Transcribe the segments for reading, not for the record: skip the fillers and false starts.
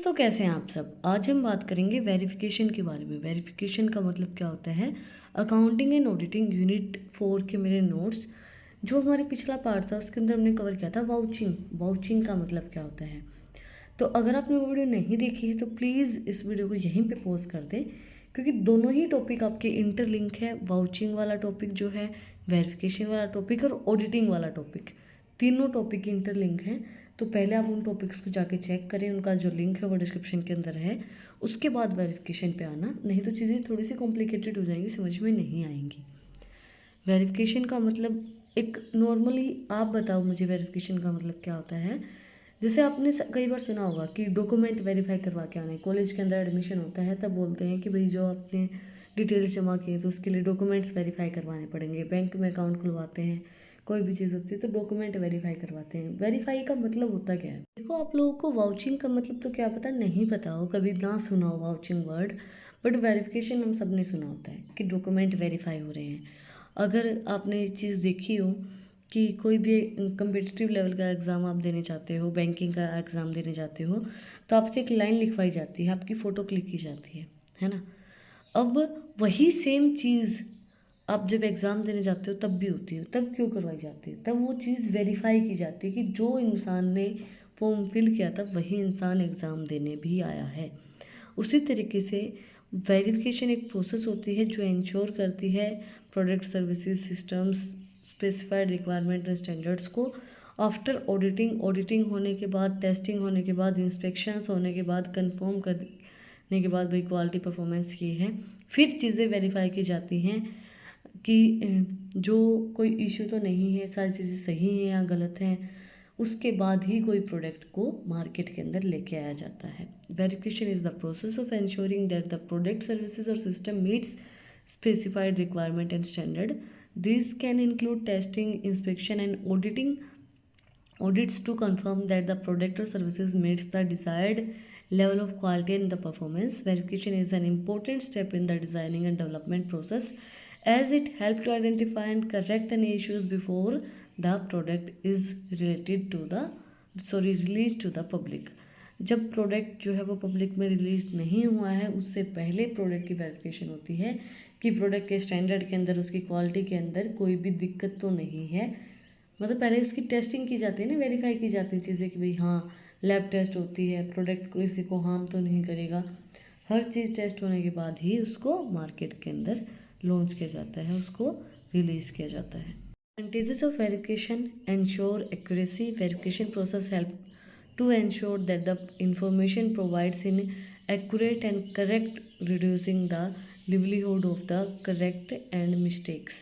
तो कैसे हैं आप सब। आज हम बात करेंगे वेरिफिकेशन के बारे में। वेरिफिकेशन का मतलब क्या होता है। अकाउंटिंग एंड ऑडिटिंग यूनिट 4 के मेरे नोट्स जो हमारे पिछला पार्ट था उसके अंदर हमने कवर किया था वाउचिंग। वाउचिंग का मतलब क्या होता है। तो अगर आपने वो वीडियो नहीं देखी है तो प्लीज़ इस वीडियो को यहीं पे पॉज कर दें, क्योंकि दोनों ही टॉपिक आपके इंटरलिंक है। वाउचिंग वाला टॉपिक जो है, वेरिफिकेशन वाला टॉपिक और ऑडिटिंग वाला टॉपिक, तीनों टॉपिक इंटरलिंक हैं। तो पहले आप उन टॉपिक्स को जाके चेक करें, उनका जो लिंक है वो डिस्क्रिप्शन के अंदर है। उसके बाद वेरिफिकेशन पे आना, नहीं तो चीज़ें थोड़ी सी कॉम्प्लिकेटेड हो जाएंगी, समझ में नहीं आएंगी। वेरिफिकेशन का मतलब एक नॉर्मली आप बताओ मुझे वेरिफिकेशन का मतलब क्या होता है। जैसे आपने कई बार सुना होगा कि डॉक्यूमेंट वेरीफाई करवा के आने। कॉलेज के अंदर एडमिशन होता है तब बोलते हैं कि भाई जो आपने डिटेल्स जमा किए तो उसके लिए डॉक्यूमेंट्स वेरीफाई करवाने पड़ेंगे। बैंक में अकाउंट खुलवाते हैं, कोई भी चीज़ होती है तो डॉक्यूमेंट वेरीफाई करवाते हैं। वेरीफाई का मतलब होता क्या है। देखो, आप लोगों को वाउचिंग का मतलब तो क्या पता नहीं पता हो, कभी ना सुना हो वाउचिंग वर्ड, बट वेरिफिकेशन हम सब ने सुना होता है कि डॉक्यूमेंट वेरीफाई हो रहे हैं। अगर आपने ये चीज़ देखी हो कि कोई भी कम्पिटिटिव लेवल का एग्ज़ाम आप देने चाहते हो, बैंकिंग का एग्ज़ाम देने जाते हो, तो आपसे एक लाइन लिखवाई जाती है, आपकी फ़ोटो क्लिक की जाती है ना। अब वही सेम चीज़ आप जब एग्ज़ाम देने जाते हो तब भी होती है। तब क्यों करवाई जाती है, तब वो चीज़ वेरीफाई की जाती है कि जो इंसान ने फॉर्म फिल किया था वही इंसान एग्ज़ाम देने भी आया है। उसी तरीके से वेरिफिकेशन एक प्रोसेस होती है जो इंश्योर करती है product, services, systems, specified requirement and standards को आफ्टर ऑडिटिंग होने के बाद, टेस्टिंग होने के बाद, इंस्पेक्शंस होने के बाद, कंफर्म करने के बाद भाई क्वालिटी परफॉर्मेंस ये है, फिर चीज़ें वेरीफाई की जाती हैं कि जो कोई इशू तो नहीं है, सारी चीज़ें सही हैं या गलत हैं। उसके बाद ही कोई प्रोडक्ट को मार्केट के अंदर लेके आया जाता है। Verification is the process of ensuring that the product, services और system meets specified requirement and standard. These can include testing, inspection and audits to confirm that the product or services meets the desired level of quality and the performance. Verification is an important step in the designing and development process as it helps to identify and correct any issues before the product is released to the public. जब product जो है वो public में release नहीं हुआ है उससे पहले प्रोडक्ट की वेरिफिकेशन होती है कि प्रोडक्ट के स्टैंडर्ड के अंदर, उसकी क्वालिटी के अंदर कोई भी दिक्कत तो नहीं है। मतलब पहले उसकी टेस्टिंग की जाती है ना, वेरीफाई की जाती है चीज़ें कि भाई हाँ, लैब टेस्ट होती है, प्रोडक्ट को किसी को हार्म तो नहीं करेगा। हर चीज़ टेस्ट होने के बाद ही उसको मार्केट के अंदर लॉन्च किया जाता है, उसको रिलीज़ किया जाता है। Advantages of verification: ensure accuracy. Verification process help to ensure that the information provides in accurate and correct, reducing the livelihood of the correct and mistakes.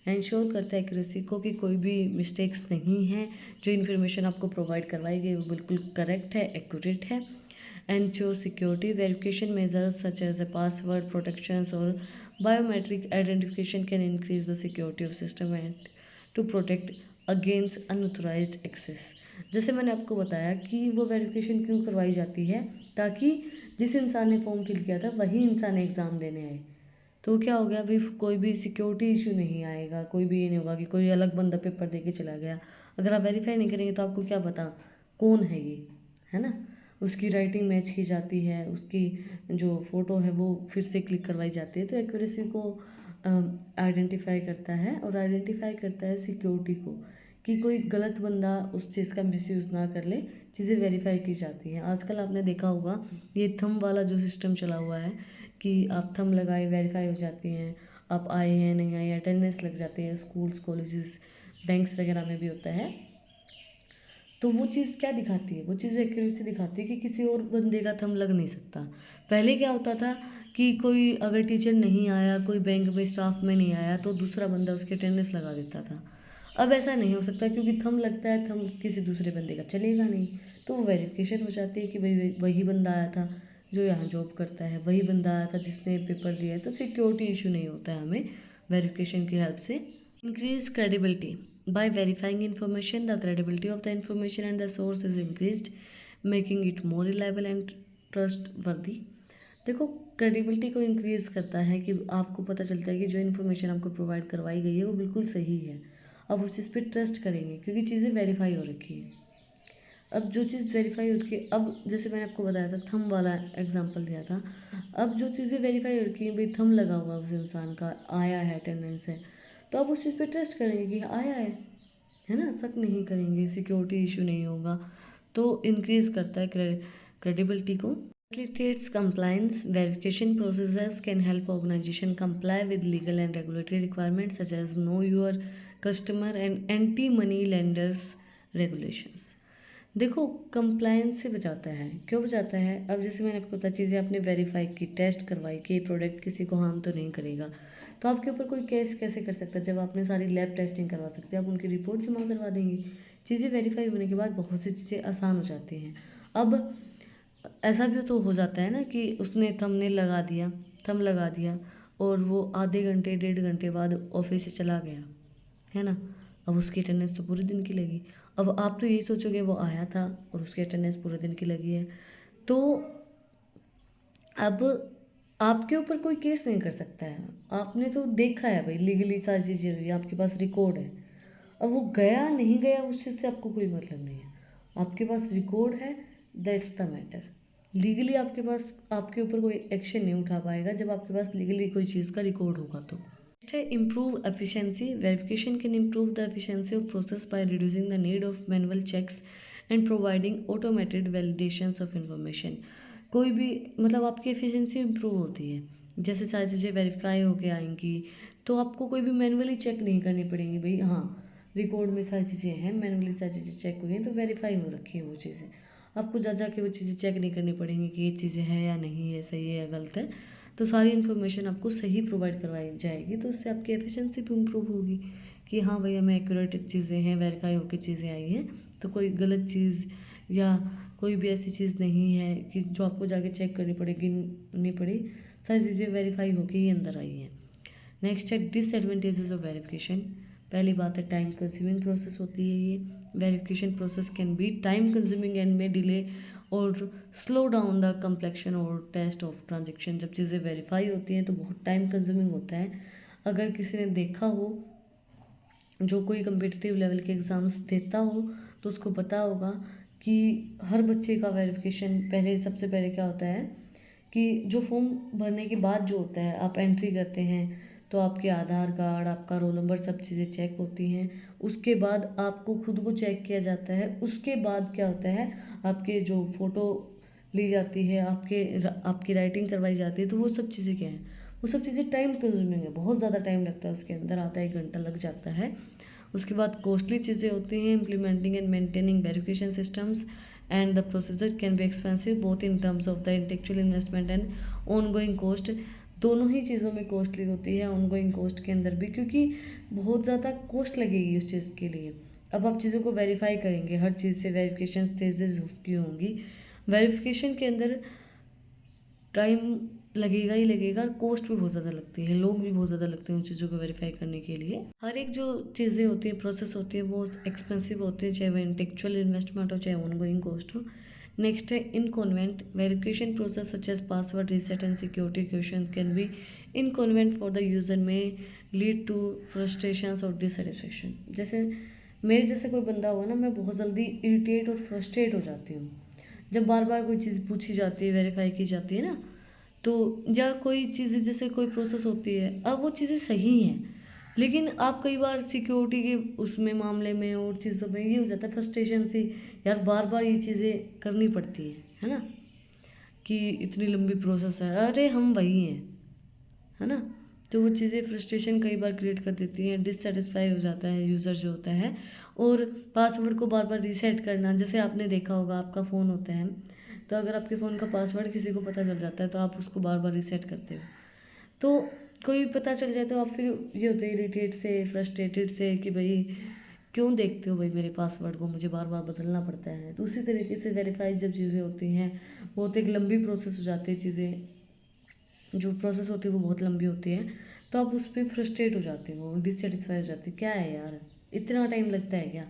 Ensure करता है एक्यूरेसी को कि कोई भी मिस्टेक्स नहीं है, जो इन्फॉर्मेशन आपको प्रोवाइड करवाई गई वो बिल्कुल करेक्ट है, एक्यूरेट है। Ensure security. Verification measures such as a password protections और biometric identification can increase the security of system and to protect against unauthorised access. जैसे मैंने आपको बताया कि वो वेरिफिकेशन क्यों करवाई जाती है, ताकि जिस इंसान ने फॉर्म फिल किया था वही इंसान एग्ज़ाम देने आए। तो क्या हो गया, अभी कोई भी सिक्योरिटी इशू नहीं आएगा, कोई भी ये नहीं होगा कि कोई अलग बंदा पेपर दे के चला गया। अगर आप वेरीफाई नहीं करेंगे तो आपको क्या पता कौन है ये, है ना। उसकी राइटिंग मैच की जाती है, उसकी जो फ़ोटो है वो फिर से क्लिक करवाई जाती है। तो एक्यूरेसी को आइडेंटिफाई करता है और आइडेंटिफाई करता है सिक्योरिटी को, कि कोई गलत बंदा उस चीज़ का मिसयूज़ ना कर ले। चीज़ें वेरीफाई की जाती हैं। आजकल आपने देखा होगा ये थंब वाला जो सिस्टम चला हुआ है कि आप थंब लगाए वेरीफाई हो जाती हैं, आप आए हैं नहीं आए, अटेंडेंस लग जाती है। स्कूल्स, कॉलेजेस, बैंक्स वगैरह में भी होता है। तो वो चीज़ क्या दिखाती है, वो चीज़ एक्यूरेसी दिखाती है कि किसी और बंदे का थंब लग नहीं सकता। पहले क्या होता था कि कोई अगर टीचर नहीं आया, कोई बैंक में स्टाफ में नहीं आया तो दूसरा बंदा उसकी अटेंडेंस लगा देता था। अब ऐसा नहीं हो सकता क्योंकि थंब लगता है, थंब किसी दूसरे बंदे का चलेगा नहीं। तो वो वेरिफिकेशन हो जाती है कि भाई वही बंदा आया था जो यहाँ जॉब करता है, वही बंदा आया था जिसने पेपर दिया है। तो सिक्योरिटी इशू नहीं होता है हमें वेरिफिकेशन की हेल्प से। Increase credibility. By verifying information, the credibility of the information and the source is increased, making it more reliable and trustworthy. देखो, क्रेडिबिलिटी को इंक्रीज करता है कि आपको पता चलता है कि जो इन्फॉर्मेशन आपको प्रोवाइड करवाई गई है वो बिल्कुल सही है। अब उस चीज़ पे ट्रस्ट करेंगे क्योंकि चीज़ें वेरीफाई हो रखी है। अब जो चीज़ वेरीफाई हो रखी है, अब जैसे मैंने आपको बताया था थंब वाला एग्जांपल दिया था, अब जो चीज़ें वेरीफाई हो रखी हैं, भाई थंब लगा हुआ उस इंसान का, आया है, अटेंडेंस है, तो आप उस चीज़ पे ट्रस्ट करेंगे कि आया है ना, शक नहीं करेंगे, सिक्योरिटी इशू नहीं होगा, तो इंक्रीज़ करता है क्रेडिबिलिटी को। Facilitates compliance. Verification processes can help organization comply with legal and regulatory requirements such as know your customer and anti-money lenders regulations. देखो, कंप्लायंस से बचाता है। क्यों बचाता है? अब जैसे मैंने आपको बता चीज़ें आपने वेरीफाई की, टेस्ट करवाई कि ये प्रोडक्ट किसी को हार्म तो नहीं करेगा, तो आपके ऊपर कोई केस कैसे कर सकता है जब आपने सारी लैब टेस्टिंग करवा सकते हैं, आप उनकी रिपोर्ट जमा करवा देंगे। चीज़ें वेरीफाई होने के बाद बहुत सी चीज़ें आसान हो जाती हैं। अब ऐसा भी तो हो जाता है ना कि उसने थंब लगा दिया और वो आधे घंटे 1.5 घंटे बाद ऑफिस से चला गया, है ना। अब उसकी अटेंडेंस तो पूरे दिन की लगी। अब आप तो यही सोचोगे वो आया था और उसकी अटेंडेंस पूरे दिन की लगी है, तो अब आपके ऊपर कोई केस नहीं कर सकता है। आपने तो देखा है भाई, लीगली सारी चीज़ें हुई, आपके पास रिकॉर्ड है। अब वो गया नहीं गया उस चीज़ से आपको कोई मतलब नहीं है, आपके पास रिकॉर्ड है, दैट्स द मैटर। लीगली आपके पास, आपके ऊपर कोई एक्शन नहीं उठा पाएगा जब आपके पास लीगली कोई चीज़ का रिकॉर्ड होगा। तो नेक्स्ट है improve efficiency. Verification can improve the efficiency of process by reducing the need of manual checks and providing automated validations of information. कोई भी मतलब आपकी एफिशिएंसी इम्प्रूव होती है, जैसे सारी चीज़ें वेरीफाई होके आएंगी तो आपको कोई भी मैनुअली चेक नहीं करनी पड़ेंगी। भाई हाँ, रिकॉर्ड में सारी चीज़ें हैं, मैनुअली सारी चीज़ें चेक हुई हैं तो वेरीफाई हो रखी है वो चीज़ें, आपको जा के वो चीज़ें चेक नहीं करनी पड़ेंगी कि ये चीज़ें हैं या नहीं है, सही है या गलत है। तो सारी इन्फॉर्मेशन आपको सही प्रोवाइड करवाई जाएगी, तो उससे आपकी एफिशिएंसी भी इम्प्रूव होगी कि हाँ भाई हमें एक्यूरेट चीज़ें हैं, वेरीफाई होकर चीज़ें आई हैं, तो कोई गलत चीज़ या कोई भी ऐसी चीज़ नहीं है कि जो आपको जाके चेक करनी पड़ेगी, नहीं पड़ी, सारी चीज़ें वेरीफाई होकर ही अंदर आई हैं। नेक्स्ट है डिसएडवांटेजेस ऑफ वेरिफिकेशन। पहली बात है टाइम कंज्यूमिंग प्रोसेस होती है ये। Verification process can be time consuming and में डिले और स्लो डाउन द कम्प्लेक्शन और टेस्ट ऑफ ट्रांजेक्शन। जब चीज़ें वेरीफाई होती हैं तो बहुत टाइम कंज्यूमिंग होता है। अगर किसी ने देखा हो, जो कोई कम्पिटिटिव लेवल के एग्ज़ाम्स देता हो, तो उसको पता होगा कि हर बच्चे का वेरिफिकेशन पहले, सबसे पहले क्या होता है कि जो फॉर्म भरने के बाद जो होता है, आप एंट्री करते हैं तो आपके आधार कार्ड, आपका रोल नंबर, सब चीज़ें चेक होती हैं। उसके बाद आपको खुद को चेक किया जाता है। उसके बाद क्या होता है, आपके जो फ़ोटो ली जाती है, आपकी राइटिंग करवाई जाती है, तो वो सब चीज़ें क्या हैं, वो सब चीज़ें टाइम कंज्यूमिंग है, बहुत ज़्यादा टाइम लगता है उसके अंदर, आधा 1 घंटा लग जाता है। उसके बाद कॉस्टली चीज़ें होती हैं, implementing and maintaining verification systems and the procedure can be expensive both in terms of the intellectual investment and ongoing cost. दोनों ही चीज़ों में कॉस्टली होती है, ऑनगोइंग कॉस्ट के अंदर भी, क्योंकि बहुत ज़्यादा कॉस्ट लगेगी उस चीज़ के लिए। अब आप चीज़ों को वेरीफाई करेंगे, हर चीज़ से वेरिफिकेशन स्टेजेस उसकी होंगी, वेरिफिकेशन के अंदर टाइम लगेगा ही लगेगा, कॉस्ट भी बहुत ज़्यादा लगती है, लोग भी बहुत ज़्यादा लगते हैं उन चीज़ों को वेरीफाई करने के लिए। हर एक जो चीज़ें होती हैं, प्रोसेस होती है, वो एक्सपेंसिव होती है, चाहे वो इंटेलेक्चुअल इन्वेस्टमेंट हो, चाहे ऑनगोइंग कॉस्ट हो। नेक्स्ट है inconvenient. Verification process such as password reset and security question can be inconvenient for the user, में लीड टू फ्रस्ट्रेशन और डिससेटिस्फेक्शन। जैसे मेरे जैसे कोई बंदा होगा ना, मैं बहुत जल्दी इरिटेट और फ्रस्ट्रेट हो जाती हूँ जब बार बार कोई चीज़ पूछी जाती है, वेरीफाई की जाती है ना, तो या कोई चीज़ें, जैसे कोई प्रोसेस होती है, अब वो चीज़ें सही हैं, लेकिन आप कई बार सिक्योरिटी के उसमें मामले में और चीज़ों में ये हो जाता है फ्रस्ट्रेशन से, यार बार बार ये चीज़ें करनी पड़ती है ना, कि इतनी लंबी प्रोसेस है, अरे हम वही हैं, है ना। तो वो चीज़ें फ्रस्ट्रेशन कई बार क्रिएट कर देती हैं, डिससेटिस्फाई हो जाता है यूज़र जो होता है। और पासवर्ड को बार बार रीसेट करना, जैसे आपने देखा होगा, आपका फ़ोन होता है, तो अगर आपके फ़ोन का पासवर्ड किसी को पता चल जाता है तो आप उसको बार बार रीसेट करते हो, तो कोई पता चल जाए तो आप फिर ये होते हैं इरिटेट से, फ्रस्ट्रेटेड से कि भाई क्यों देखते हो भाई मेरे पासवर्ड को, मुझे बार बार बदलना पड़ता है। तो उसी तरीके से वेरीफाई जब चीज़ें होती हैं, बहुत एक लंबी प्रोसेस हो जाती है, चीज़ें जो प्रोसेस होती है वो बहुत लंबी होती है, तो आप उस पर फ्रस्ट्रेट हो जाते हो, डिससेटिस्फाई हो जाती है, क्या है यार इतना टाइम लगता है क्या,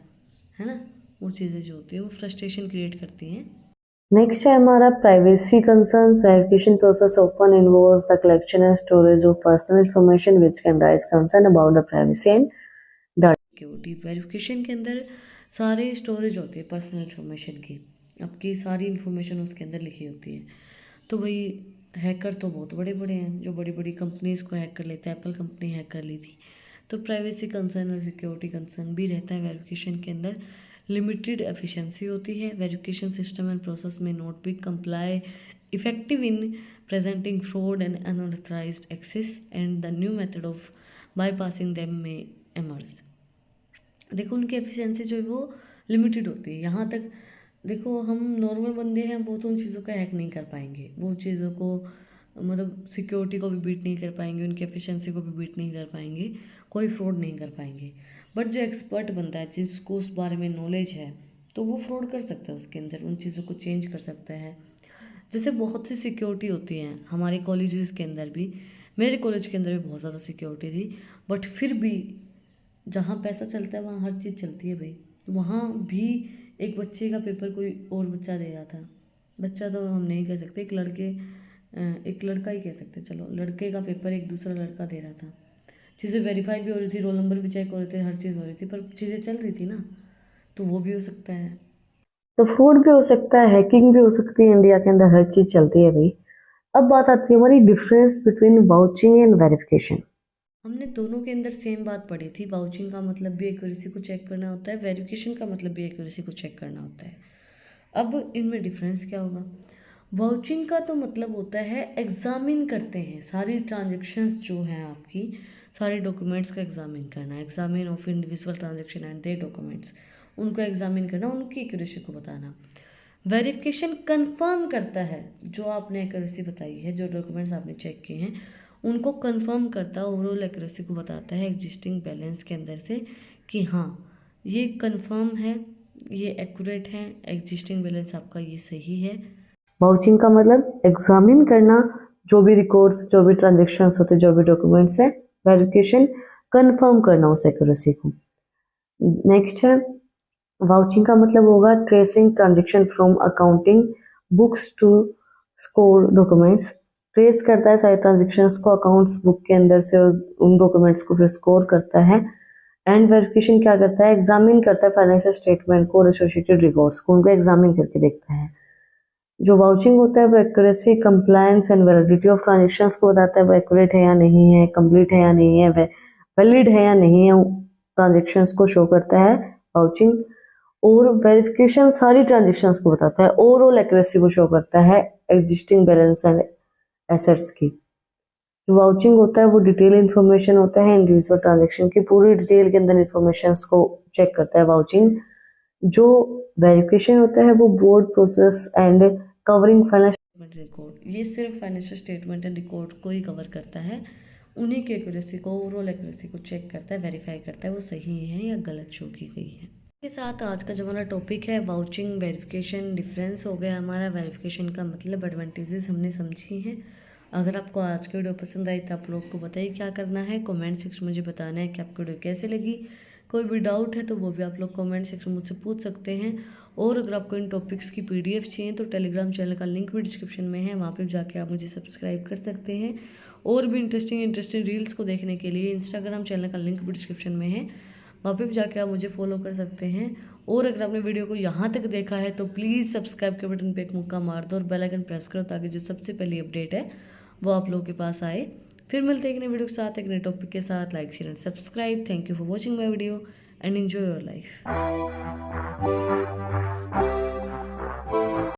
है ना। वो चीज़ें जो होती है वो फ्रस्ट्रेशन क्रिएट करती हैं। नेक्स्ट है हमारा privacy concerns. Verification process often involves the collection and storage of personal information which can rise concern about the privacy and data. Security. Verification के अंदर सारे स्टोरेज होती है पर्सनल इन्फॉर्मेशन की, आपकी सारी इन्फॉर्मेशन उसके अंदर लिखी होती है। तो भाई हैकर तो बहुत बड़े बड़े हैं जो बड़ी बड़ी कंपनीज़ को हैक कर लेते हैं। एप्पल कंपनी हैक कर ली थी। तो प्राइवेसी कंसर्न और सिक्योरिटी कंसर्न भी रहता है वेरिफिकेशन के अंदर। लिमिटेड एफिशिएंसी होती है। वेरिफिकेशन सिस्टम एंड प्रोसेस में not be comply effective in presenting fraud and unauthorized access and the new method of bypassing them may emerge। देखो उनकी एफिशिएंसी जो है वो लिमिटेड होती है। यहाँ तक देखो हम नॉर्मल बंदे हैं, वो तो उन चीज़ों का हैक नहीं कर पाएंगे, वो चीज़ों को मतलब सिक्योरिटी को भी बीट नहीं कर पाएंगे, उनकी एफिशिएंसी को भी बीट नहीं कर पाएंगे, कोई फ्रॉड नहीं कर पाएंगे। बट जो एक्सपर्ट बनता है, जिसको उस बारे में नॉलेज है, तो वो फ्रॉड कर सकता है उसके अंदर, उन चीज़ों को चेंज कर सकता है। जैसे बहुत सी सिक्योरिटी होती हैं हमारे कॉलेजेस के अंदर भी, मेरे कॉलेज के अंदर भी बहुत ज़्यादा सिक्योरिटी थी। बट फिर भी जहाँ पैसा चलता है वहाँ हर चीज़ चलती है भाई। तो वहाँ भी एक बच्चे का पेपर कोई और बच्चा दे रहा था। बच्चा तो हम नहीं कह सकते, एक लड़का ही कह सकते, चलो लड़के का पेपर एक दूसरा लड़का दे रहा था। चीज़ें वेरीफाई भी हो रही थी, रोल नंबर भी चेक हो रहे थे, हर चीज़ हो रही थी, पर चीज़ें चल रही थी ना, तो वो भी हो सकता है। तो फ्रॉड भी हो सकता है, हैकिंग भी हो सकती है, इंडिया के अंदर हर चीज़ चलती है भाई। अब बात आती है हमारी difference between vouching and verification. हमने दोनों के अंदर सेम बात पढ़ी थी। वाउचिंग का मतलब भी एक्यूरेसी को चेक करना होता है, वेरिफिकेशन का मतलब भी एक्यूरेसी को चेक करना होता है। अब इनमें डिफरेंस क्या होगा? वाउचिंग का तो मतलब होता है एग्जामिन करते हैं सारी ट्रांजेक्शन्स जो हैं आपकी, सारे डॉक्यूमेंट्स को एग्जामिन करना, examine of individual transaction and they documents, उनको एग्जामिन करना, उनकी एक्यूरेसी को बताना। वेरिफिकेशन कंफर्म करता है जो आपने एक्यूरेसी बताई है, जो डॉक्यूमेंट्स आपने चेक किए हैं उनको कंफर्म करता है, ओवरऑल एक्यूरेसी को बताता है एग्जिस्टिंग बैलेंस के अंदर से कि हाँ ये कंफर्म है, ये एक्यूरेट है, एग्जिस्टिंग बैलेंस आपका ये सही है। वाउचिंग का मतलब एग्जामिन करना, जो भी रिकॉर्ड्स, जो भी ट्रांजेक्शन्स होते, जो भी डॉक्यूमेंट्स है। वेरिफिकेशन कंफर्म करना उस एक्यूरेसी को। नेक्स्ट है वाउचिंग का मतलब होगा tracing transaction from accounting books to स्कोर डॉक्यूमेंट्स। ट्रेस करता है सारे ट्रांजेक्शन्स को अकाउंट्स बुक के अंदर से और उन डॉक्यूमेंट्स को फिर स्कोर करता है। एंड वेरिफिकेशन क्या करता है? एग्जामिन करता है फाइनेंशियल स्टेटमेंट को और एसोसिएटेड रिकॉर्ड्स को, उनको एग्जामिन करके देखता है। जो वाउचिंग होता है वो accuracy, compliance and validity of transactions को बताता है, वो एक्यूरेट है या नहीं है, कंप्लीट है या नहीं है, वैलिड है या नहीं है, ट्रांजेक्शन्स को शो करता है वाउचिंग। और वेरिफिकेशन सारी ट्रांजेक्शन्स को बताता है, ओवरऑल एक्यूरेसी को शो करता है एग्जिस्टिंग बैलेंस एंड एसेट्स की। जो वाउचिंग होता है वो डिटेल इन्फॉर्मेशन होता है, इंडिविजुअल ट्रांजेक्शन की पूरी डिटेल के अंदर इन्फॉर्मेशन को चेक करता है वाउचिंग। जो वेरिफिकेशन होता है वो board process and covering financial record, ये सिर्फ फाइनेंशियल स्टेटमेंट एंड रिकॉर्ड को ही कवर करता है, उन्हीं की एक्यूरेसी को, ओवरऑल एक्यूरेसी को चेक करता है, वेरीफाई करता है वो सही है या गलत शो की गई है। के साथ आज का जो हमारा टॉपिक है वाउचिंग वेरिफिकेशन, डिफरेंस हो गया हमारा, वेरिफिकेशन का मतलब, एडवांटेजेस हमने समझी हैं। अगर आपको आज की वीडियो पसंद आई तो आप लोग को बताइए क्या करना है, कमेंट सेक्शन में मुझे बताना है कि आपको वीडियो कैसे लगी। कोई भी डाउट है तो वो भी आप लोग कमेंट सेक्शन में मुझसे पूछ सकते हैं। और अगर आपको इन टॉपिक्स की PDF चाहिए तो टेलीग्राम चैनल का लिंक भी डिस्क्रिप्शन में है, वहाँ पर जाके आप मुझे सब्सक्राइब कर सकते हैं। और भी इंटरेस्टिंग रील्स को देखने के लिए इंस्टाग्राम चैनल का लिंक भी डिस्क्रिप्शन में है, वहाँ पे भी जाके आप मुझे फॉलो कर सकते हैं। और अगर आपने वीडियो को यहाँ तक देखा है तो प्लीज़ सब्सक्राइब के बटन पे एक मुक्का मार दो और बेल आइकन प्रेस करो, ताकि जो सबसे पहली अपडेट है वो आप लोगों के पास आए। फिर मिलते हैं एक नए वीडियो के साथ, एक नए टॉपिक के साथ। Like share and subscribe. Thank you for watching my video and enjoy your life.